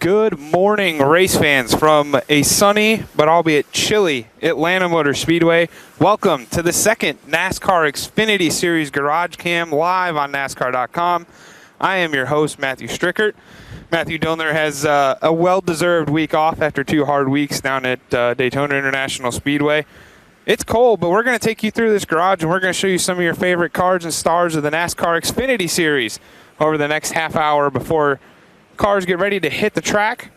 Good morning, race fans from a sunny but albeit chilly Atlanta Motor Speedway. Welcome to the second NASCAR XFINITY Series GarageCam live on NASCAR.com. I am your host, Matthew Strickert. Matthew Dillner has a well-deserved week off after 2 hard weeks down at Daytona International Speedway. It's cold, but we're going to take you through this garage and we're going to show you some of your favorite cars and stars of the NASCAR XFINITY Series over the next half hour before cars get ready to hit the track.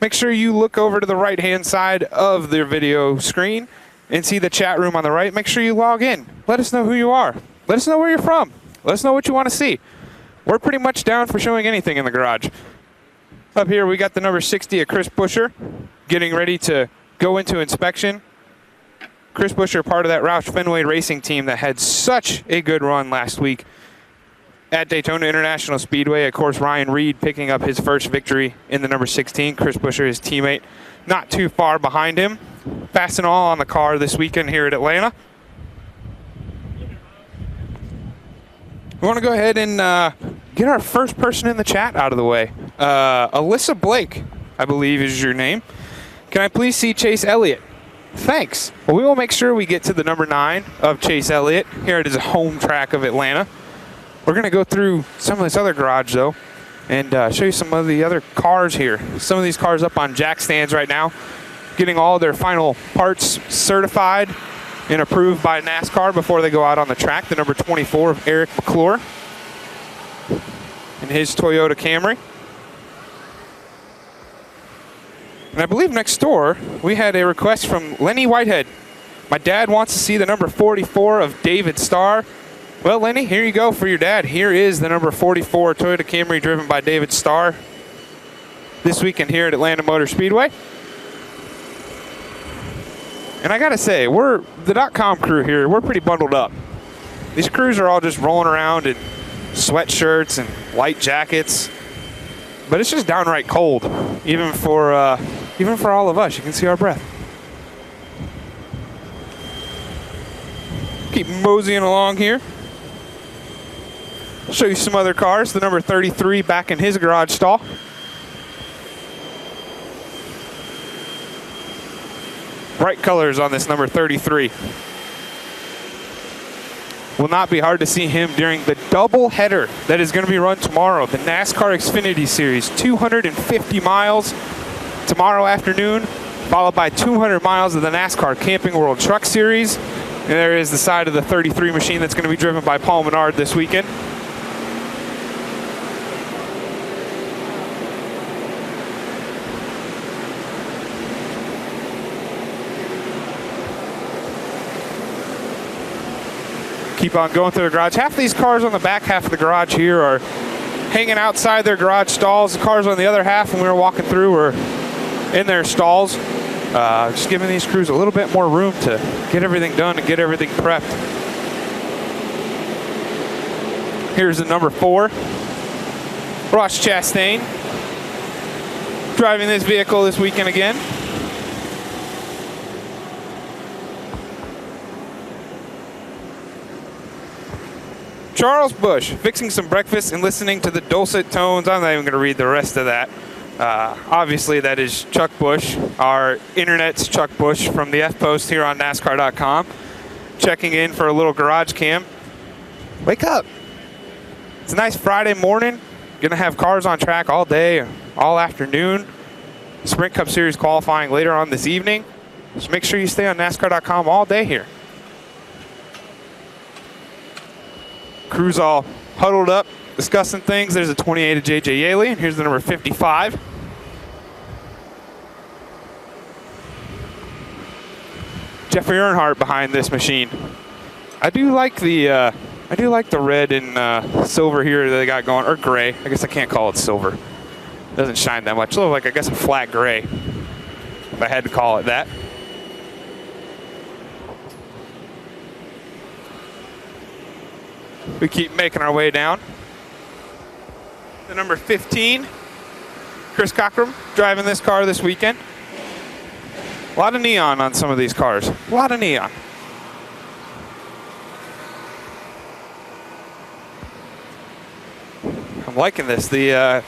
Make sure you look over to the right-hand side of the video screen and see the chat room on the right. Make sure you log in. Let us know who you are. Let us know where you're from. Let us know what you want to see. We're pretty much down for showing anything in the garage. Up here, we got the number 60 of Chris Buescher getting ready to go into inspection. Chris Buescher, part of that Roush Fenway racing team that had such a good run last week at Daytona International Speedway. Of course, Ryan Reed picking up his first victory in the number 16. Chris Buescher, his teammate, not too far behind him. Fast and all on the car this weekend here at Atlanta. We want to go ahead and get our first person in the chat out of the way. Alyssa Blake, I believe is your name. Can I please see Chase Elliott? Thanks. Well, we will make sure we get to the number 9 of Chase Elliott here at his home track of Atlanta. We're going to go through some of this other garage, though, and show you some of the other cars here. Some of these cars up on jack stands right now, getting all their final parts certified and approved by NASCAR before they go out on the track. The number 24 of Eric McClure and his Toyota Camry. And I believe next door we had a request from Lenny Whitehead. My dad wants to see the number 44 of David Starr. Well, Lenny, here you go for your dad. Here is the number 44 Toyota Camry driven by David Starr this weekend here at Atlanta Motor Speedway. And I got to say, we're the .com crew here. We're pretty bundled up. These crews are all just rolling around in sweatshirts and light jackets. But it's just downright cold, even for all of us. You can see our breath. Keep moseying along here. Show you some other cars. The number 33 back in his garage stall. Bright colors on this number 33. Will not be hard to see him during the double header that is going to be run tomorrow. The NASCAR XFINITY Series, 250 miles tomorrow afternoon, followed by 200 miles of the NASCAR Camping World Truck Series. And there is the side of the 33 machine that's going to be driven by Paul Menard this weekend. Keep on going through the garage. Half of these cars on the back half of the garage here are hanging outside their garage stalls. The cars on the other half, when we were walking through, were in their stalls. Just giving these crews a little bit more room to get everything done and get everything prepped. Here's the number 4. Ross Chastain driving this vehicle this weekend again. Charles Busch fixing some breakfast and listening to the dulcet tones. I'm not even going to read the rest of that. Obviously, that is Chuck Busch, our internet's Chuck Busch from the F-Post here on NASCAR.com, checking in for a little garage cam. Wake up. It's a nice Friday morning. Going to have cars on track all day, all afternoon. Sprint Cup Series qualifying later on this evening. Just make sure you stay on NASCAR.com all day here. Crews all huddled up, discussing things. There's a 28 of J.J. Yaley, and here's the number 55. Jeffrey Earnhardt behind this machine. I do like the red and silver here that they got going, or gray. I guess I can't call it silver. It doesn't shine that much. It looks like, I guess, a flat gray, if I had to call it that. We keep making our way down. The number 15, Chris Cockrum, driving this car this weekend. A lot of neon on some of these cars. A lot of neon. I'm liking this. The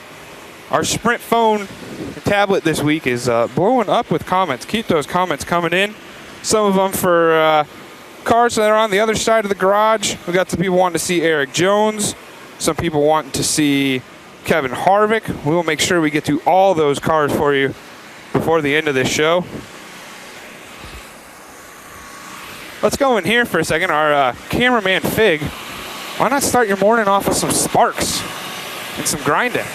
Our Sprint phone and tablet this week is blowing up with comments. Keep those comments coming in. Some of them for cars that are on the other side of the garage. We got some people wanting to see Eric Jones. Some people wanting to see Kevin Harvick. We will make sure we get to all those cars for you before the end of this show. Let's go in here for a second. Our cameraman Fig, why not start your morning off with some sparks and some grinding?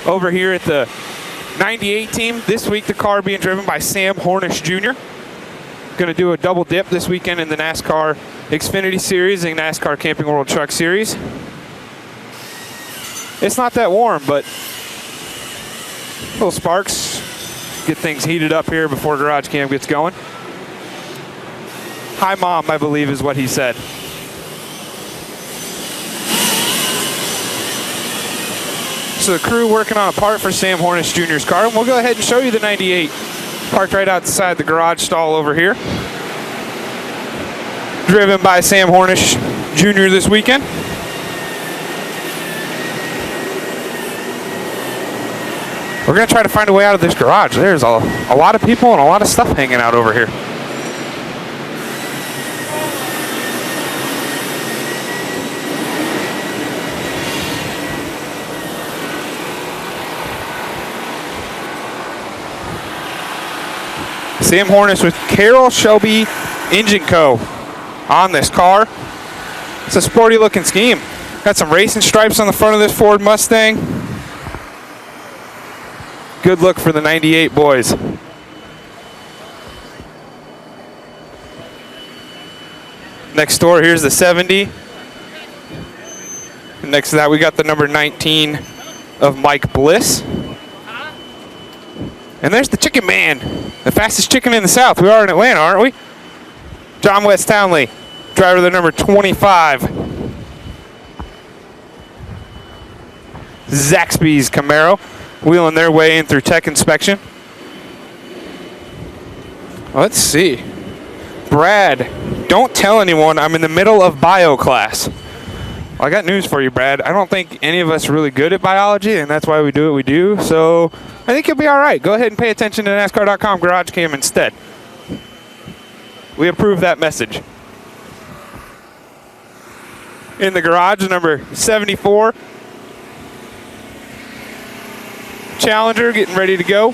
Over here at the 98 team, this week the car being driven by Sam Hornish Jr. Going to do a double dip this weekend in the NASCAR XFINITY Series and NASCAR Camping World Truck Series. It's not that warm, but little sparks get things heated up here before GarageCam gets going. Hi, Mom, I believe is what he said. So the crew working on a part for Sam Hornish Jr.'s car. And we'll go ahead and show you the 98 parked right outside the garage stall over here. Driven by Sam Hornish Jr. this weekend. We're going to try to find a way out of this garage. There's a lot of people and a lot of stuff hanging out over here. Sam Hornish with Carroll Shelby Engine Co. on this car. It's a sporty looking scheme. Got some racing stripes on the front of this Ford Mustang. Good look for the 98 boys. Next door, here's the 70. And next to that, we got the number 19 of Mike Bliss. And there's the Chicken Man, the fastest chicken in the South. We are in Atlanta, aren't we? John West Townley, driver of the number 25. Zaxby's Camaro, wheeling their way in through tech inspection. Let's see. Brad, don't tell anyone I'm in the middle of bio class. Well, I got news for you, Brad. I don't think any of us are really good at biology, and that's why we do what we do. So I think you'll be all right. Go ahead and pay attention to NASCAR.com GarageCam instead. We approve that message. In the garage, number 74. Challenger getting ready to go.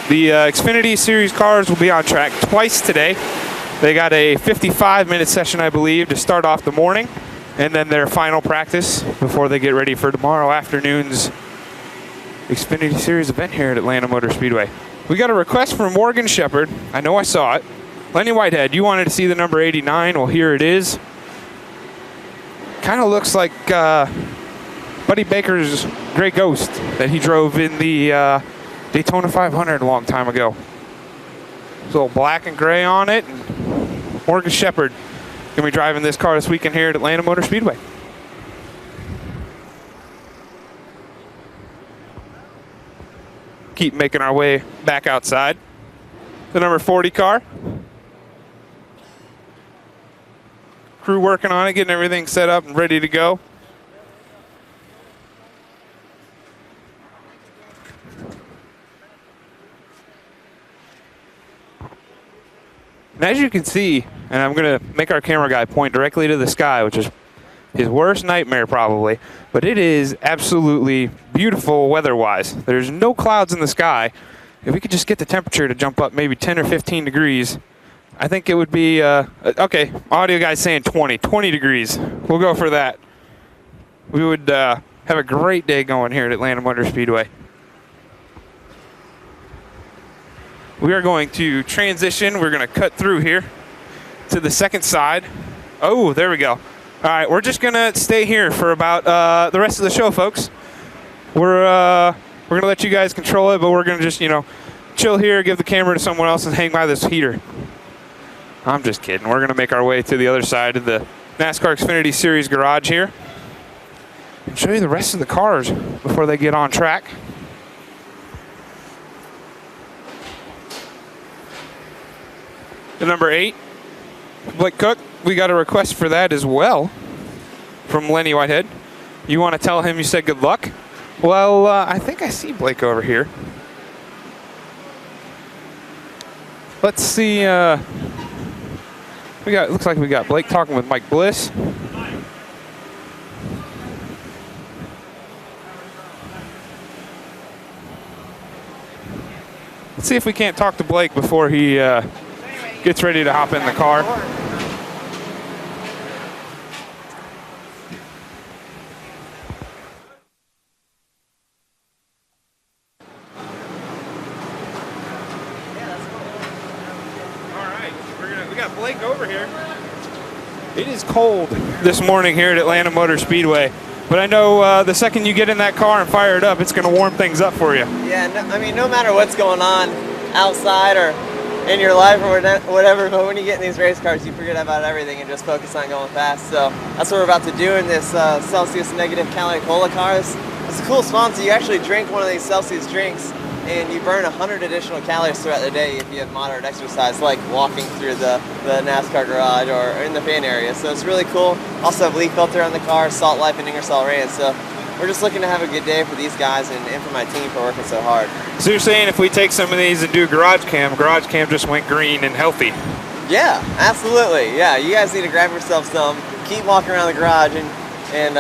The XFINITY Series cars will be on track twice today. They got a 55-minute session, I believe, to start off the morning, and then their final practice before they get ready for tomorrow afternoon's XFINITY Series event here at Atlanta Motor Speedway. We got a request from Morgan Shepherd. I know I saw it. Lenny Whitehead, you wanted to see the number 89. Well, here it is. Kind of looks like Buddy Baker's Gray Ghost that he drove in the Daytona 500 a long time ago. It's a little black and gray on it. And Morgan Shepherd going to be driving this car this weekend here at Atlanta Motor Speedway. Keep making our way back outside. The number 40 car. Crew working on it, getting everything set up and ready to go. And as you can see, and I'm going to make our camera guy point directly to the sky, which is his worst nightmare probably, but it is absolutely beautiful weather-wise. There's no clouds in the sky. If we could just get the temperature to jump up maybe 10 or 15 degrees, I think it would be, okay, audio guy's saying 20 degrees. We'll go for that. We would have a great day going here at Atlanta Motor Speedway. We are going to transition. We're going to cut through here to the second side. Oh, there we go. All right, we're just going to stay here for about the rest of the show, folks. We're going to let you guys control it, but we're going to just, chill here, give the camera to someone else, and hang by this heater. I'm just kidding. We're going to make our way to the other side of the NASCAR XFINITY Series garage here and show you the rest of the cars before they get on track. The number 8, Blake Cook, we got a request for that as well from Lenny Whitehead. You want to tell him you said good luck? Well, I think I see Blake over here. Let's see. Looks like we got Blake talking with Mike Bliss. Let's see if we can't talk to Blake before he gets ready to hop in the car. We got Blake over here. It is cold this morning here at Atlanta Motor Speedway, but I know the second you get in that car and fire it up, it's going to warm things up for you. Yeah, I mean, no matter what's going on outside or in your life or whatever, but when you get in these race cars, you forget about everything and just focus on going fast. So that's what we're about to do in this Celsius negative calorie cola car. It's a cool sponsor. You actually drink one of these Celsius drinks and you burn 100 additional calories throughout the day if you have moderate exercise, like walking through the NASCAR garage or in the fan area. So it's really cool. Also have leaf filter on the car, Salt Life and Ingersoll Rand. So we're just looking to have a good day for these guys and for my team for working so hard. So you're saying if we take some of these and do GarageCam just went green and healthy? Yeah, absolutely. Yeah, you guys need to grab yourself some, keep walking around the garage, and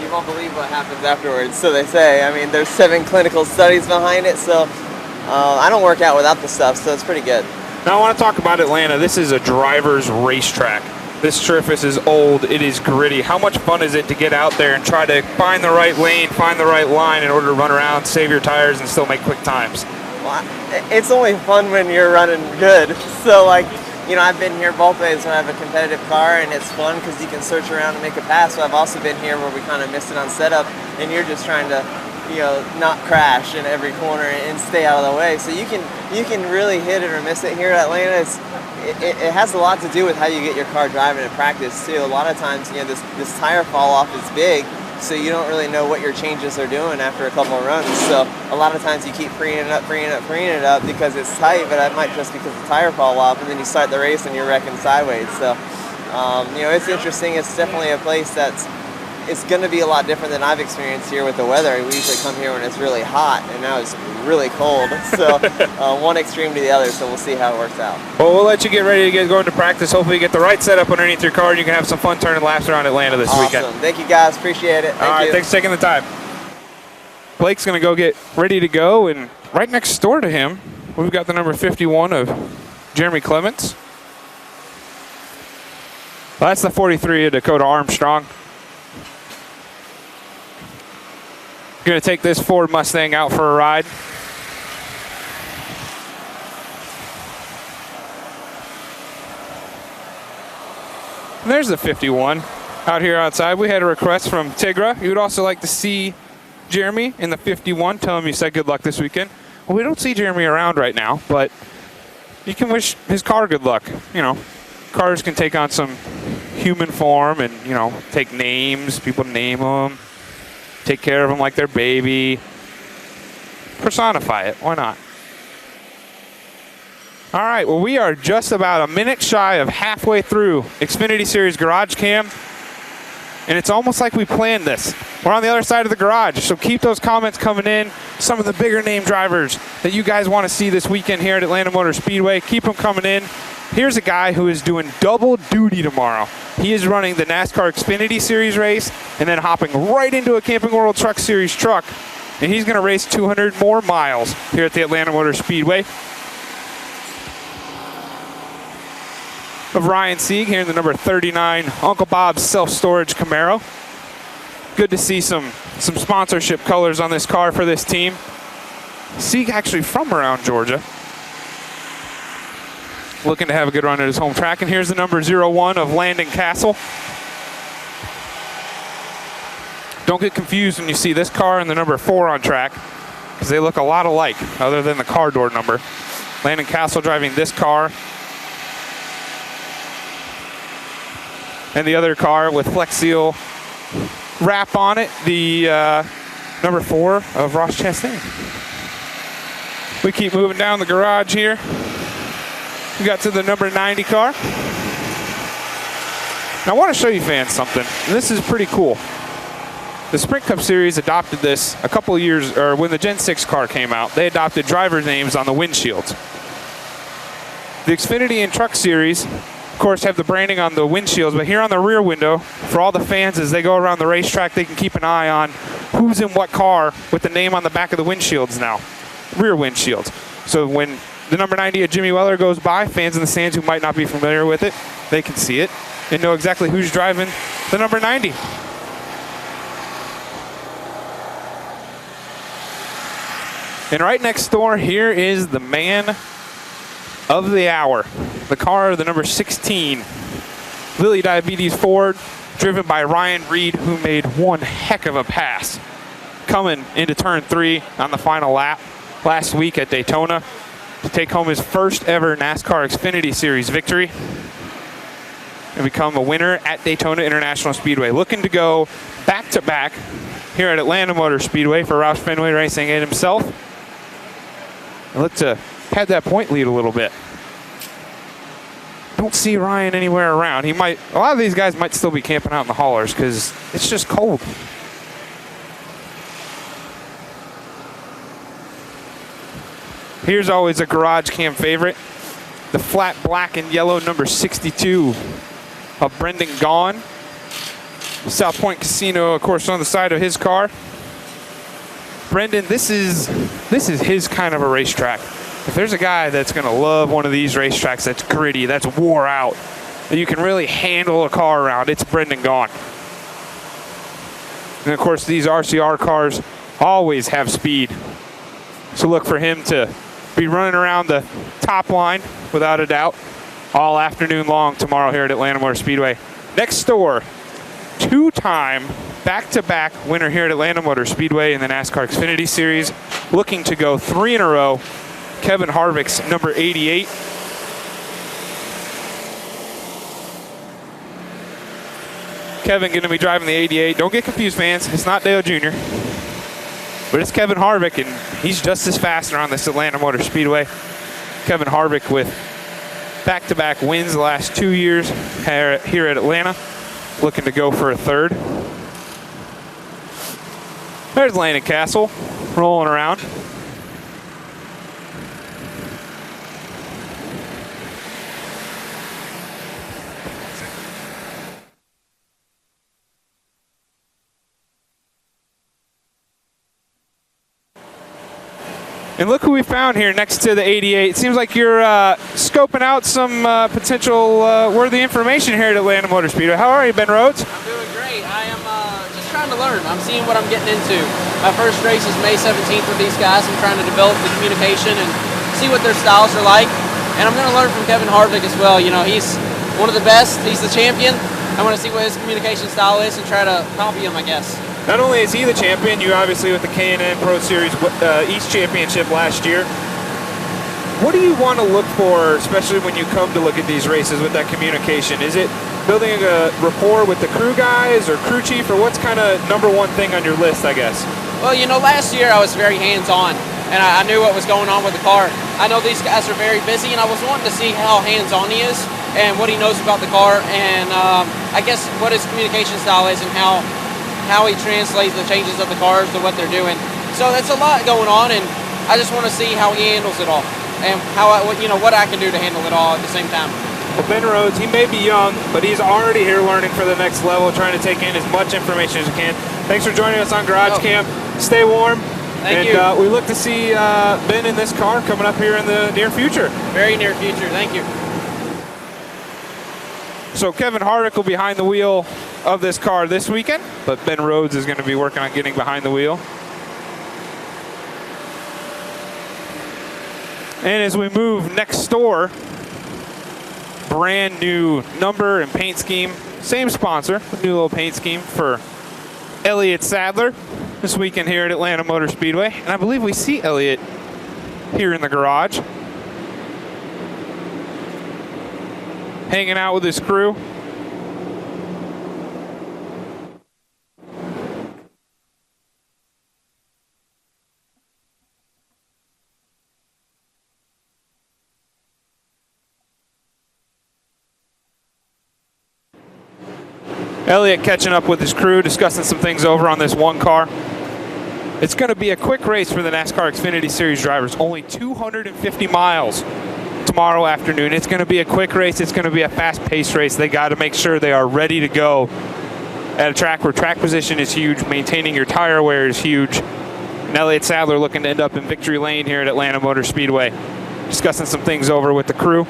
you won't believe what happens afterwards, so they say. I mean, there's 7 clinical studies behind it, so I don't work out without the stuff, so it's pretty good. Now I want to talk about Atlanta. This is a driver's racetrack. This surface is old, it is gritty. How much fun is it to get out there and try to find the right lane, find the right line in order to run around, save your tires, and still make quick times? Well, it's only fun when you're running good. So, like, you know, I've been here both ways when I have a competitive car, and it's fun because you can search around and make a pass. So I've also been here where we kind of missed it on setup, and you're just trying to, you know, not crash in every corner and stay out of the way. So you can really hit it or miss it here at Atlanta. It has a lot to do with how you get your car driving in practice too. A lot of times, you know, this tire fall off is big, so you don't really know what your changes are doing after a couple of runs. So a lot of times you keep freeing it up because it's tight, but it might just because the tire fall off, and then you start the race and you're wrecking sideways. So you know, it's interesting. It's definitely a place it's going to be a lot different than I've experienced here with the weather. We usually come here when it's really hot, and now it's really cold. So one extreme to the other, so we'll see how it works out. Well, we'll let you get ready to get going to practice. Hopefully you get the right setup underneath your car, and you can have some fun turning laps around Atlanta this weekend. Awesome. Thank you, guys. Appreciate it. All right, thanks for taking the time. Blake's going to go get ready to go, and right next door to him, we've got the number 51 of Jeremy Clements. Well, that's the 43 of Dakota Armstrong. Going to take this Ford Mustang out for a ride. And there's the 51 out here outside. We had a request from Tigra. You would also like to see Jeremy in the 51. Tell him you said good luck this weekend. Well, we don't see Jeremy around right now, but you can wish his car good luck. You know, cars can take on some human form and, you know, take names. People name them. Take care of them like their baby. Personify it. Why not? All right. Well, we are just about a minute shy of halfway through XFINITY Series GarageCam. And it's almost like we planned this. We're on the other side of the garage, so keep those comments coming in. Some of the bigger name drivers that you guys want to see this weekend here at Atlanta Motor Speedway, keep them coming in. Here's a guy who is doing double duty tomorrow. He is running the NASCAR XFINITY Series race and then hopping right into a Camping World Truck Series truck. And he's going to race 200 more miles here at the Atlanta Motor Speedway. Of Ryan Sieg here in the number 39 Uncle Bob's self-storage Camaro. Good to see some sponsorship colors on this car for this team. Sieg actually from around Georgia. Looking to have a good run at his home track. And here's the number 01 of Landon Castle. Don't get confused when you see this car and the number 4 on track, because they look a lot alike other than the car door number. Landon Castle driving this car. And the other car with Flex Seal wrap on it, the number 4 of Ross Chastain. We keep moving down the garage here. We got to the number 90 car. Now I want to show you fans something. This is pretty cool. The Sprint Cup Series adopted this a couple of years, or when the Gen 6 car came out, they adopted driver names on the windshields. The Xfinity and Truck Series, of course, have the branding on the windshields, but here on the rear window, for all the fans as they go around the racetrack, they can keep an eye on who's in what car with the name on the back of the windshields now, rear windshields. So when the number 90 of Jimmy Weller goes by, fans in the stands who might not be familiar with it, they can see it and know exactly who's driving the number 90. And right next door here is the man of the hour, the car, the number 16, Lilly Diabetes Ford, driven by Ryan Reed, who made one heck of a pass coming into turn 3 on the final lap last week at Daytona to take home his first ever NASCAR XFINITY Series victory and become a winner at Daytona International Speedway. Looking to go back-to-back here at Atlanta Motor Speedway for Roush Fenway Racing and himself. And look to have that point lead a little bit. Don't see Ryan anywhere around. A lot of these guys might still be camping out in the haulers because it's just cold. Here's always a GarageCam favorite, the flat black and yellow number 62 of Brendan Gaughan. South Point Casino, of course, on the side of his car. Brendan, this is his kind of a racetrack. If there's a guy that's going to love one of these racetracks that's gritty, that's wore out, that you can really handle a car around, it's Brendan Gaughan. And of course, these RCR cars always have speed. So look for him to be running around the top line, without a doubt, all afternoon long tomorrow here at Atlanta Motor Speedway. Next door, two-time back-to-back winner here at Atlanta Motor Speedway in the NASCAR XFINITY Series, looking to go 3 in a row, Kevin Harvick's number 88. Kevin going to be driving the 88. Don't get confused, fans. It's not Dale Jr., but it's Kevin Harvick, and he's just as fast around this Atlanta Motor Speedway. Kevin Harvick with back-to-back wins the last 2 years here at Atlanta, looking to go for a third. There's Landon Castle rolling around. And look who we found here next to the 88. It seems like you're scoping out some potential worthy information here at Atlanta Motor Speedway. How are you, Ben Rhodes? I'm doing great. I am just trying to learn. I'm seeing what I'm getting into. My first race is May 17th with these guys. I'm trying to develop the communication and see what their styles are like. And I'm going to learn from Kevin Harvick as well. You know, he's one of the best. He's the champion. I want to see what his communication style is and try to copy him, I guess. Not only is he the champion, you obviously with the K&N Pro Series East Championship last year. What do you want to look for, especially when you come to look at these races with that communication? Is it building a rapport with the crew guys or crew chief, or what's kind of number one thing on your list, I guess? Well, you know, last year I was very hands-on, and I knew what was going on with the car. I know these guys are very busy, and I was wanting to see how hands-on he is and what he knows about the car, and I guess what his communication style is and how he translates the changes of the cars to what they're doing. So that's a lot going on, and I just want to see how he handles it all and what I can do to handle it all at the same time. Well, Ben Rhodes, he may be young, but he's already here learning for the next level, trying to take in as much information as you can. Thanks for joining us on GarageCam. Stay warm. Thank you. We look to see Ben in this car coming up here in the near future. Very near future. Thank you. So Kevin Harvick will be behind the wheel of this car this weekend, but Ben Rhodes is going to be working on getting behind the wheel. And as we move next door, brand new number and paint scheme. Same sponsor, new little paint scheme for Elliott Sadler this weekend here at Atlanta Motor Speedway. And I believe we see Elliott here in the garage, hanging out with his crew. Elliott catching up with his crew, discussing some things over on this one car. It's going to be a quick race for the NASCAR XFINITY Series drivers. Only 250 miles tomorrow afternoon. It's going to be a quick race. It's going to be a fast-paced race. They got to make sure they are ready to go at a track where track position is huge, maintaining your tire wear is huge. And Elliott Sadler looking to end up in victory lane here at Atlanta Motor Speedway, discussing some things over with the crew.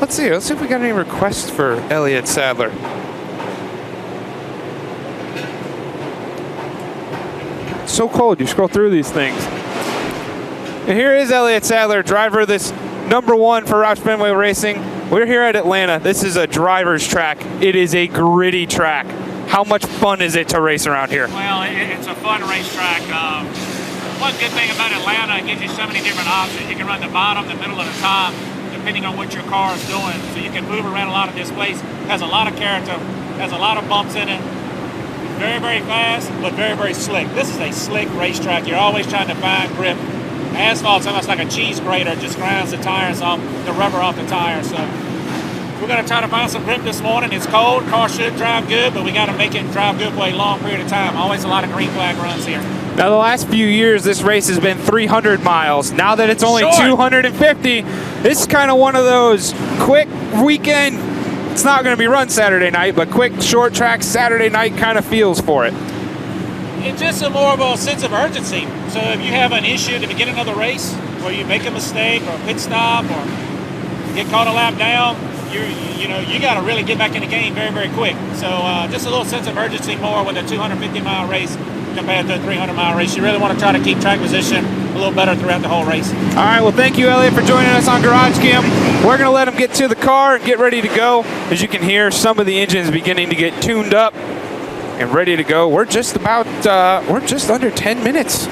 Let's see if we got any requests for Elliott Sadler. It's so cold, you scroll through these things. And here is Elliott Sadler, driver of this #1 for Roush Fenway Racing. We're here at Atlanta. This is a driver's track. It is a gritty track. How much fun is it to race around here? Well, it's a fun racetrack. One good thing about Atlanta, it gives you so many different options. You can run the bottom, the middle, and the top, depending on what your car is doing. So you can move around a lot of this place. Has a lot of character, has a lot of bumps in it. Very, very fast, but very, very slick. This is a slick racetrack. You're always trying to find grip. Asphalt's almost like a cheese grater, just grinds the tires off, the rubber off the tires. So we're gonna try to find some grip this morning. It's cold, car should drive good, but we gotta make it drive good for a long period of time. Always a lot of green flag runs here. Now, the last few years, this race has been 300 miles. Now that it's only Short. 250, this is kind of one of those quick weekend. It's not going to be run Saturday night, but quick, short track Saturday night kind of feels for it. It's just a more of a sense of urgency. So if you have an issue at the beginning of the race, where you make a mistake or a pit stop or get caught a lap down, you got to really get back in the game very, very quick. So just a little sense of urgency more with a 250-mile race compared to a 300-mile race. You really want to try to keep track position a little better throughout the whole race. All right, well, thank you, Elliott, for joining us on GarageCam. We're going to let him get to the car and get ready to go. As you can hear, some of the engines beginning to get tuned up and ready to go. We're just under 10 minutes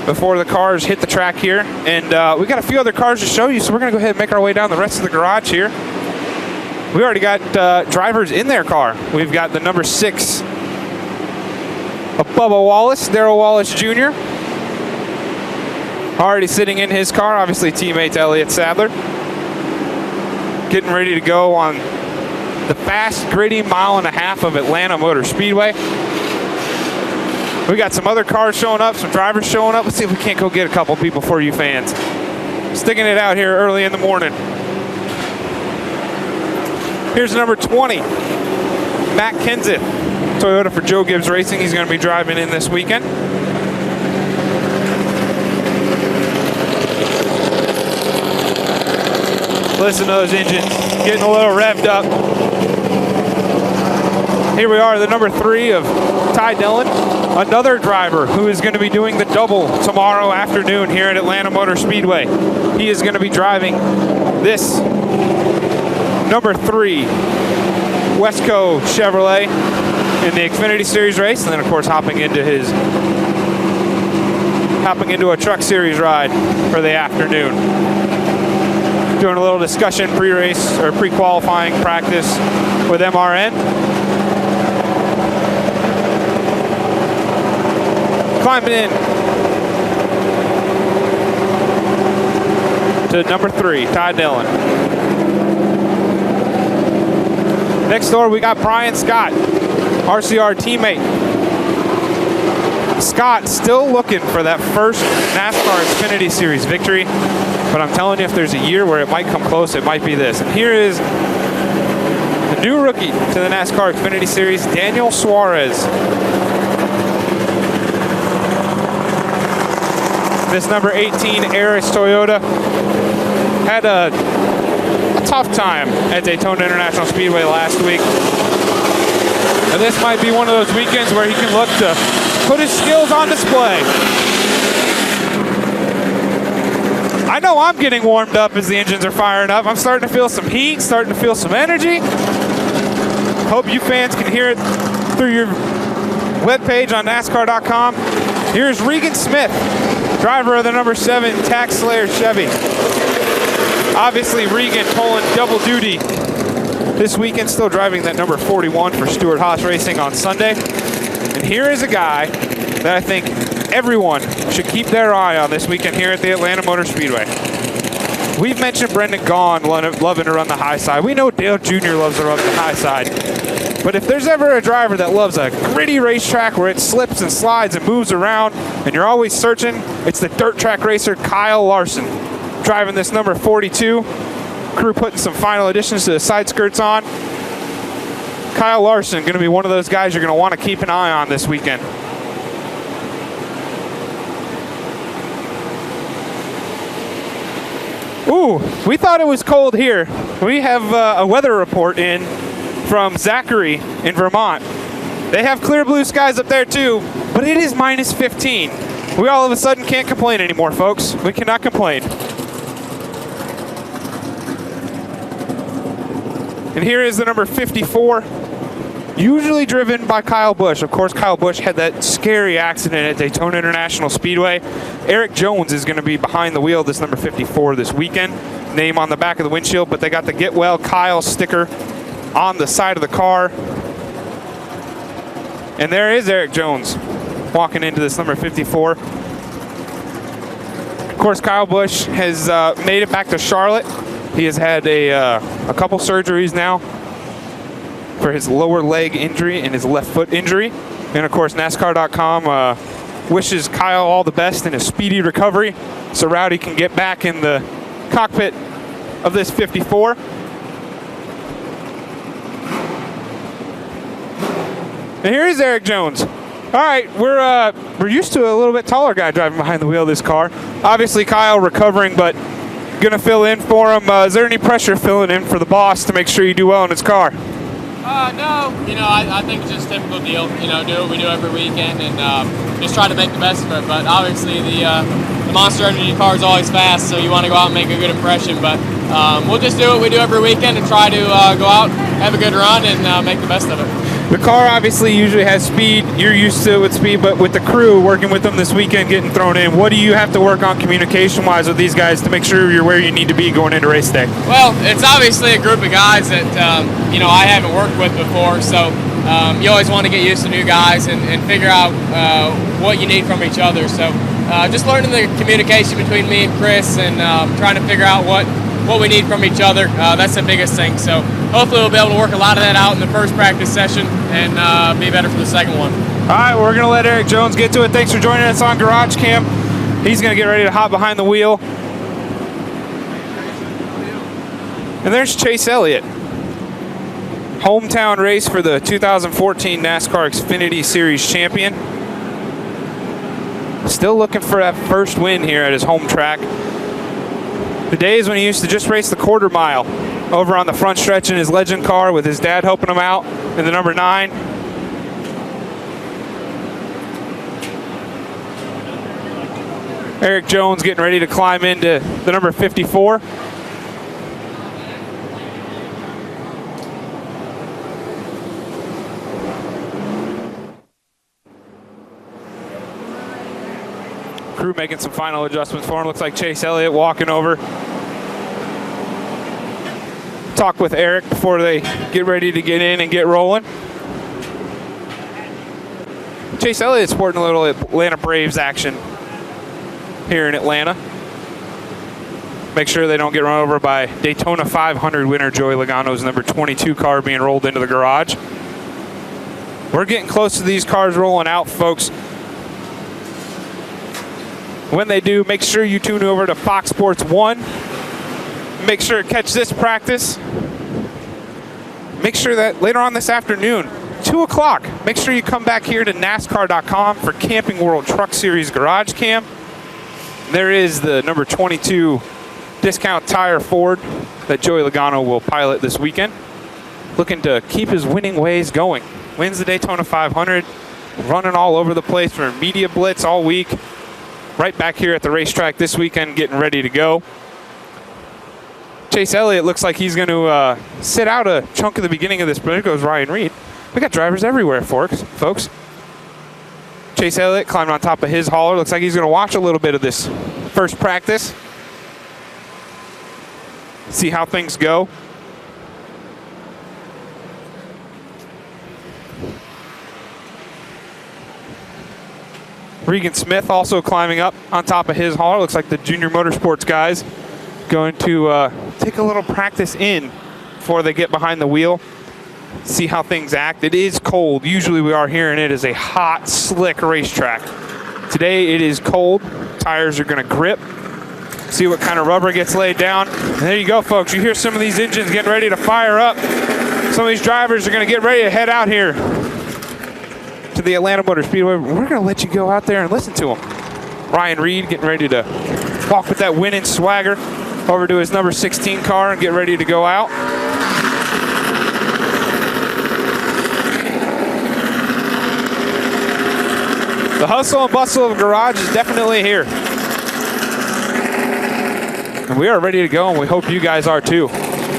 before the cars hit the track here. And we got a few other cars to show you, so we're going to go ahead and make our way down the rest of the garage here. We already got drivers in their car. We've got the #6 of Bubba Wallace, Darrell Wallace Jr. Already sitting in his car, obviously teammate to Elliott Sadler. Getting ready to go on the fast, gritty 1.5 miles of Atlanta Motor Speedway. We got some other cars showing up, some drivers showing up. Let's see if we can't go get a couple people for you fans. Sticking it out here early in the morning. Here's number 20, Matt Kenseth. Toyota for Joe Gibbs Racing. He's going to be driving in this weekend. Listen to those engines getting a little revved up. Here we are, the #3 of Ty Dillon, another driver who is going to be doing the double tomorrow afternoon here at Atlanta Motor Speedway. He is going to be driving this #3 Wesco Chevrolet in the Xfinity Series race, and then of course hopping into a Truck Series ride for the afternoon. Doing a little discussion pre-race or pre-qualifying practice with MRN. Climbing in to #3, Ty Dillon. Next door, we got Brian Scott, RCR teammate. Scott still looking for that first NASCAR XFINITY Series victory, but I'm telling you, if there's a year where it might come close, it might be this. And here is the new rookie to the NASCAR XFINITY Series, Daniel Suarez. This #18 Aris Toyota had a tough time at Daytona International Speedway last week. And this might be one of those weekends where he can look to put his skills on display. I know I'm getting warmed up as the engines are firing up. I'm starting to feel some heat, starting to feel some energy. Hope you fans can hear it through your webpage on NASCAR.com. Here's Regan Smith, driver of the #7 Tax Slayer Chevy. Obviously, Regan pulling double duty this weekend, still driving that number 41 for Stewart Haas Racing on Sunday. And here is a guy that I think everyone should keep their eye on this weekend here at the Atlanta Motor Speedway. We've mentioned Brendan Gaughan loving to run the high side. We know Dale Jr. loves to run the high side. But if there's ever a driver that loves a gritty racetrack where it slips and slides and moves around and you're always searching, it's the dirt track racer Kyle Larson. Driving this number 42. Crew putting some final additions to the side skirts on. Kyle Larson going to be one of those guys you're going to want to keep an eye on this weekend. Ooh, we thought it was cold here. We have a weather report in from Zachary in Vermont. They have clear blue skies up there too, but it is -15. We all of a sudden can't complain anymore, folks. We cannot complain. And here is the number 54, usually driven by Kyle Busch. Of course, Kyle Busch had that scary accident at Daytona International Speedway. Eric Jones is going to be behind the wheel of this number 54 this weekend. Name on the back of the windshield, but they got the Get Well Kyle sticker on the side of the car. And there is Eric Jones walking into this number 54. Of course, Kyle Busch has made it back to Charlotte. He has had a couple surgeries now for his lower leg injury and his left foot injury. And of course, NASCAR.com wishes Kyle all the best in a speedy recovery so Rowdy can get back in the cockpit of this 54. And here is Eric Jones. All right, we're used to a little bit taller guy driving behind the wheel of this car. Obviously, Kyle recovering, but gonna fill in for him. Is there any pressure filling in for the boss to make sure you do well in his car? No, I think it's just a typical deal. Do what we do every weekend and just try to make the best of it. But obviously the Monster Energy car is always fast, so you want to go out and make a good impression. But we'll just do what we do every weekend and try to go out, have a good run, and make the best of it. The car obviously usually has speed. You're used to it with speed, but with the crew working with them this weekend, getting thrown in, what do you have to work on communication-wise with these guys to make sure you're where you need to be going into race day? Well, it's obviously a group of guys that I haven't worked with before, so you always want to get used to new guys and figure out what you need from each other. So just learning the communication between me and Chris and trying to figure out what we need from each other. That's the biggest thing. So hopefully we'll be able to work a lot of that out in the first practice session and be better for the second one. All right, we're going to let Eric Jones get to it. Thanks for joining us on GarageCam. He's going to get ready to hop behind the wheel. And there's Chase Elliott. Hometown race for the 2014 NASCAR XFINITY Series champion. Still looking for that first win here at his home track. The days when he used to just race the quarter mile over on the front stretch in his legend car with his dad helping him out in the number 9. Eric Jones getting ready to climb into the number 54. Crew making some final adjustments for him. Looks like Chase Elliott walking over. Talk with Eric before they get ready to get in and get rolling. Chase Elliott sporting a little Atlanta Braves action here in Atlanta. Make sure they don't get run over by Daytona 500 winner Joey Logano's number 22 car being rolled into the garage. We're getting close to these cars rolling out, folks. When they do, make sure you tune over to Fox Sports 1. Make sure to catch this practice. Make sure that later on this afternoon, 2 o'clock, make sure you come back here to NASCAR.com for Camping World Truck Series GarageCam. There is the number 22 discount tire Ford that Joey Logano will pilot this weekend. Looking to keep his winning ways going. Wins the Daytona 500, running all over the place for media blitz all week. Right back here at the racetrack this weekend, getting ready to go. Chase Elliott looks like he's going to sit out a chunk of the beginning of this, but there goes Ryan Reed. We got drivers everywhere, folks. Chase Elliott climbing on top of his hauler. Looks like he's going to watch a little bit of this first practice. See how things go. Regan Smith also climbing up on top of his hauler. Looks like the Junior Motorsports guys going to take a little practice in before they get behind the wheel. See how things act. It is cold. Usually we are here and it is a hot, slick racetrack. Today it is cold. Tires are going to grip. See what kind of rubber gets laid down. And there you go, folks. You hear some of these engines getting ready to fire up. Some of these drivers are going to get ready to head out here to the Atlanta Motor Speedway. We're going to let you go out there and listen to them. Ryan Reed getting ready to walk with that winning swagger over to his number 16 car and get ready to go out. The hustle and bustle of Garage is definitely here. And we are ready to go, and we hope you guys are too.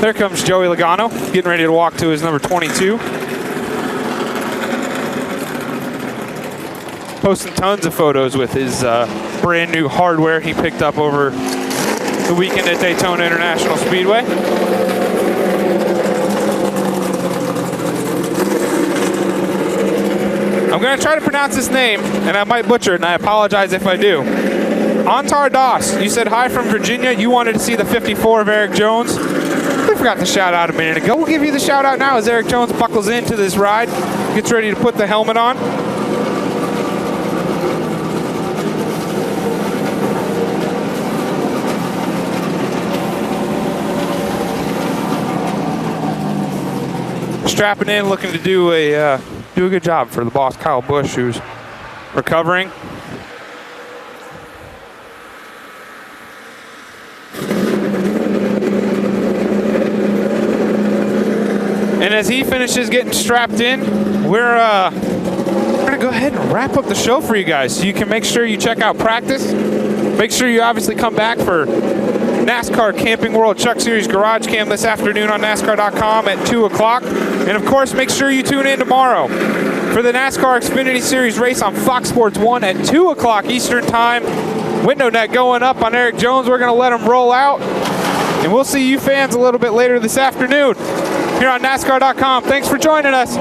There comes Joey Logano, getting ready to walk to his number 22. Posting tons of photos with his brand new hardware he picked up over the weekend at Daytona International Speedway. I'm going to try to pronounce his name, and I might butcher it, and I apologize if I do. Antar Das, you said hi from Virginia. You wanted to see the 54 of Eric Jones. We forgot to shout out a minute ago. We'll give you the shout out now as Eric Jones buckles into this ride, gets ready to put the helmet on. Strapping in, looking to do a good job for the boss, Kyle Busch, who's recovering. And as he finishes getting strapped in, we're gonna go ahead and wrap up the show for you guys. So you can make sure you check out practice. Make sure you obviously come back for NASCAR Camping World Truck Series GarageCam this afternoon on NASCAR.com at 2 o'clock. And of course, make sure you tune in tomorrow for the NASCAR XFINITY Series race on Fox Sports 1 at 2 o'clock Eastern Time. Window net going up on Eric Jones. We're going to let him roll out. And we'll see you fans a little bit later this afternoon here on NASCAR.com. Thanks for joining us.